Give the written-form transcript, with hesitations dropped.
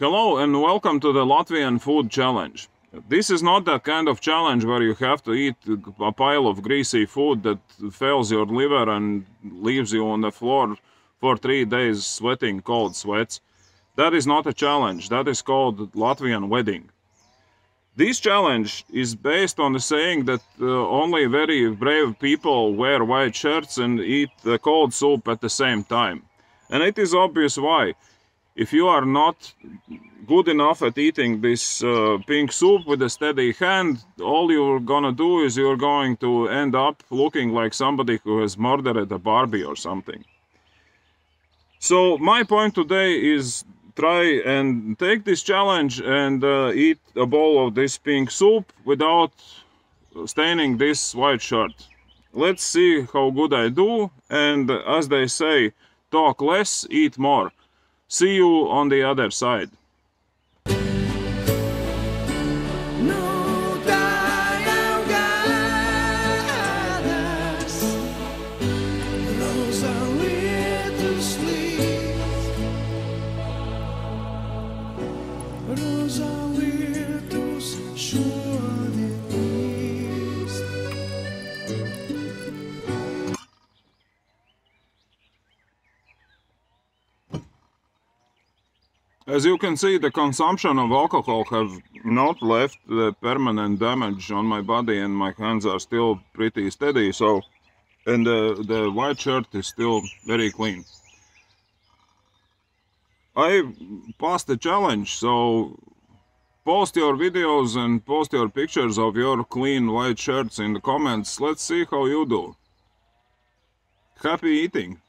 Hello and welcome to the Latvian Food Challenge. This is not that kind of challenge where you have to eat a pile of greasy food that fails your liver and leaves you on the floor for 3 days sweating cold sweats. That is not a challenge. That is called Latvian wedding. This challenge is based on the saying that only very brave people wear white shirts and eat the cold soup at the same time. And it is obvious why. If you are not good enough at eating this pink soup with a steady hand, all you're gonna do is you're going to end up looking like somebody who has murdered a Barbie or something. So my point today is try and take this challenge and eat a bowl of this pink soup without staining this white shirt. Let's see how good I do, and as they say, talk less, eat more. See you on the other side. As you can see, the consumption of alcohol have not left the permanent damage on my body, and my hands are still pretty steady, and the white shirt is still very clean. I passed the challenge, so post your videos and post your pictures of your clean white shirts in the comments. Let's see how you do. Happy eating!